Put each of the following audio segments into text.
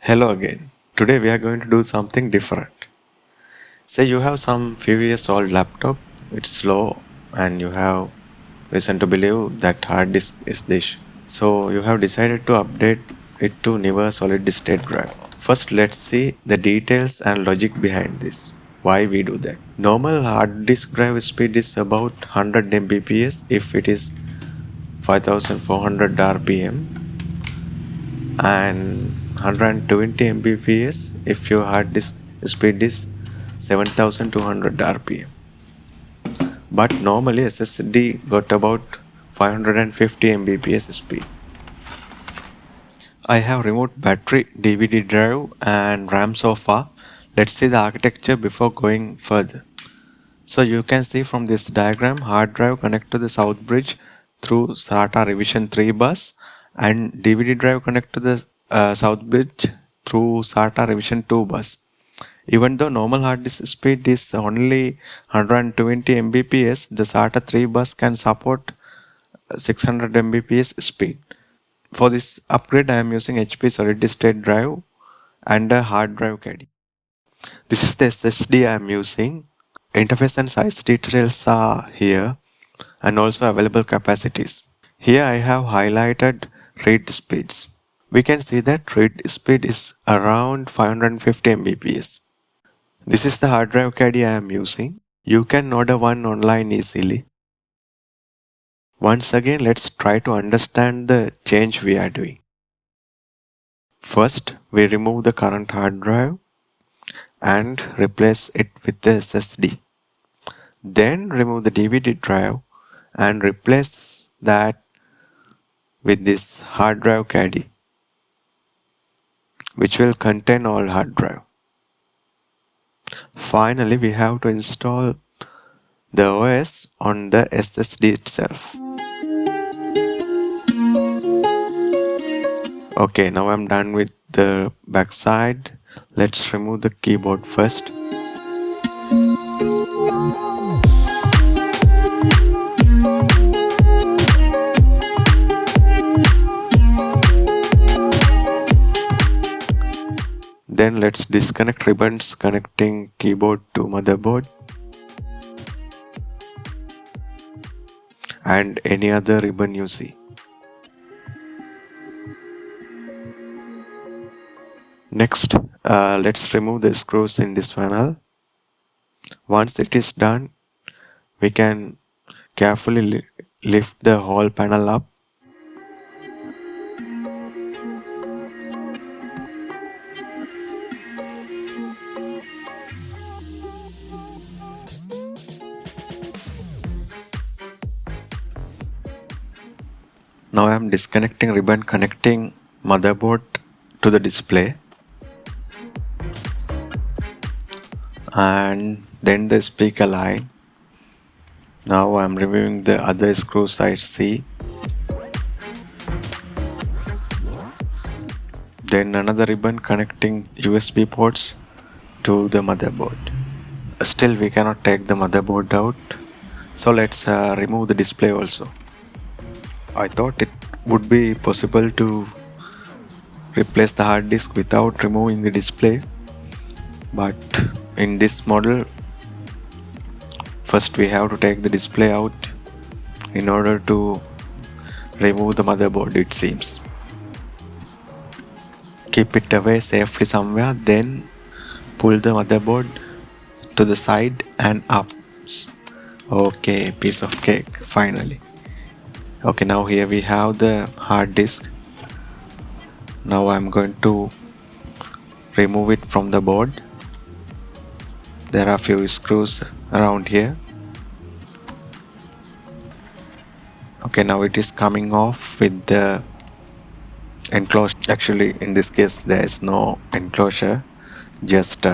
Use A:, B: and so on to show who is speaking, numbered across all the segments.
A: Hello again. Today we are going to do something different. Say you have some few years old laptop, it's slow and you have reason to believe that hard disk is the issue. So you have decided to update it to newer solid state drive. First let's see the details and logic behind this. Why we do that. Normal hard disk drive speed is about 100 Mbps if it is 5400 RPM and 120 Mbps if your hard disk speed is 7200 RPM. But normally SSD got about 550 Mbps speed. I have removed battery, DVD drive and RAM so far. Let's see the architecture before going further. So you can see from this diagram, hard drive connect to the south bridge through SATA revision 3 bus and DVD drive connect to the south bridge through SATA revision 2 bus. Even though normal hard disk speed is only 120 Mbps, the SATA 3 bus can support 600 Mbps speed. For this upgrade, I am using HP solid state drive and a hard drive caddy. This is the SSD I am using. Interface and size details are here and also available capacities. Here I have highlighted read speeds. We can see that read speed is around 550 Mbps. This is the hard drive caddy I am using. You can order one online easily. Once again, let's try to understand the change we are doing. First, we remove the current hard drive and replace it with the SSD. Then remove the DVD drive and replace that with this hard drive caddy, which will contain all hard drive. Finally, we have to install the OS on the SSD itself. Okay, now I'm done with the backside. Let's remove the keyboard first. Then let's disconnect ribbons connecting keyboard to motherboard and any other ribbon you see. Next, let's remove the screws in this panel. Once it is done, we can carefully lift the whole panel up. Now I am disconnecting ribbon connecting motherboard to the display. And then the speaker line. Now I am removing the other screws I see. Then another ribbon connecting USB ports to the motherboard. Still we cannot take the motherboard out, so let's remove the display also. I thought it would be possible to replace the hard disk without removing the display, but in this model first we have to take the display out in order to remove the motherboard, it seems. Keep it away safely somewhere, then pull the motherboard to the side and up. Okay, piece of cake, finally. Okay, now here we have the hard disk. Now I'm going to remove it from the board. There are few screws around here. Okay, now it is coming off with the enclosure. Actually, in this case there is no enclosure, just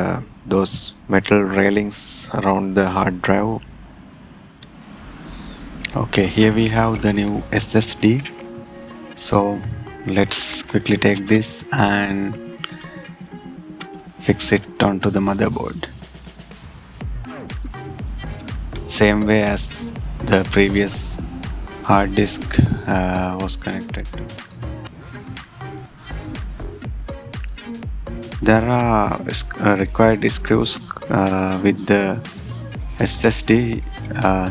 A: those metal railings around the hard drive. Okay, here we have the new SSD. So let's quickly take this and fix it onto the motherboard. Same way as the previous hard disk was connected to. There are required screws with the SSD,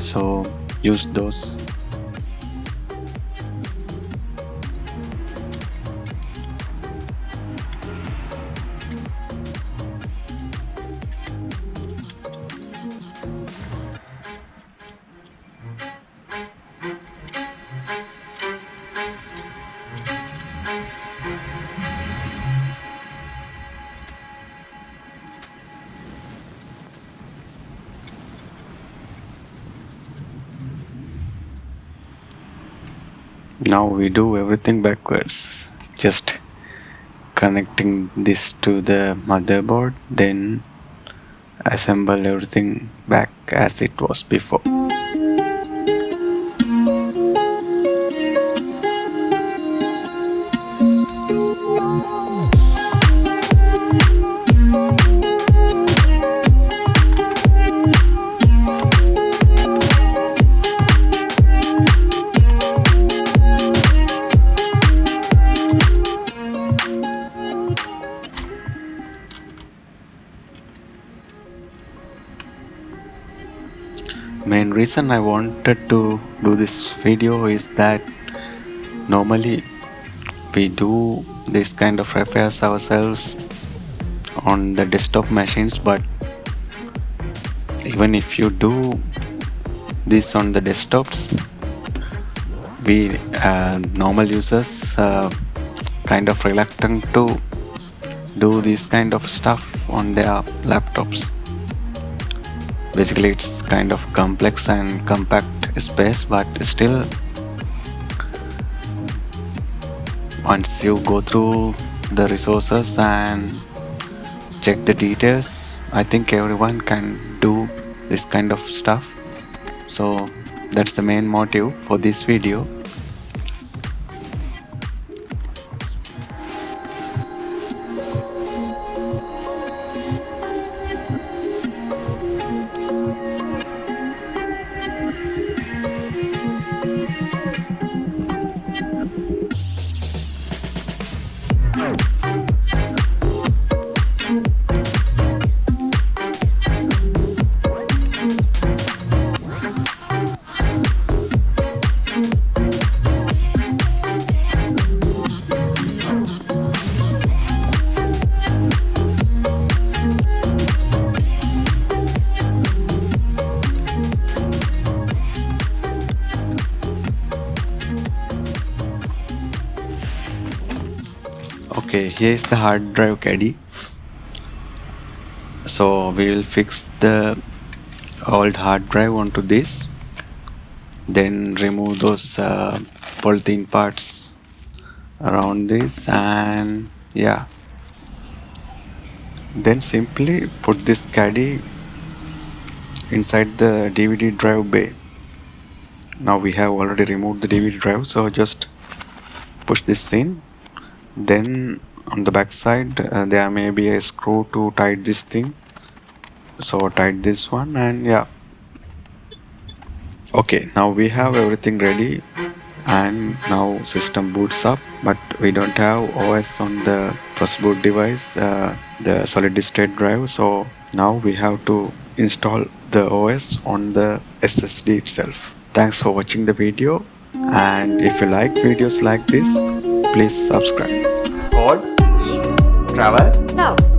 A: so use those. Now we do everything backwards, just connecting this to the motherboard, then assemble everything back as it was before. Main reason I wanted to do this video is that normally we do this kind of repairs ourselves on the desktop machines, but even if you do this on the desktops, we normal users kind of reluctant to do this kind of stuff on their laptops. Basically it's kind of complex and compact space, but still once you go through the resources and check the details, I think everyone can do this kind of stuff. So that's the main motive for this video. Okay, here is the hard drive caddy. So we will fix the old hard drive onto this, then remove those polythene parts around this, and yeah, then simply put this caddy inside the DVD drive bay. Now we have already removed the DVD drive, so just push this in. Then on the back side there may be a screw to tight this thing, so tight this one, and yeah. Okay, now we have everything ready, and now system boots up, but we don't have OS on the first boot device, the solid state drive. So now we have to install the OS on the SSD itself. Thanks for watching the video, and if you like videos like this, please subscribe.
B: Code, eat, travel, love.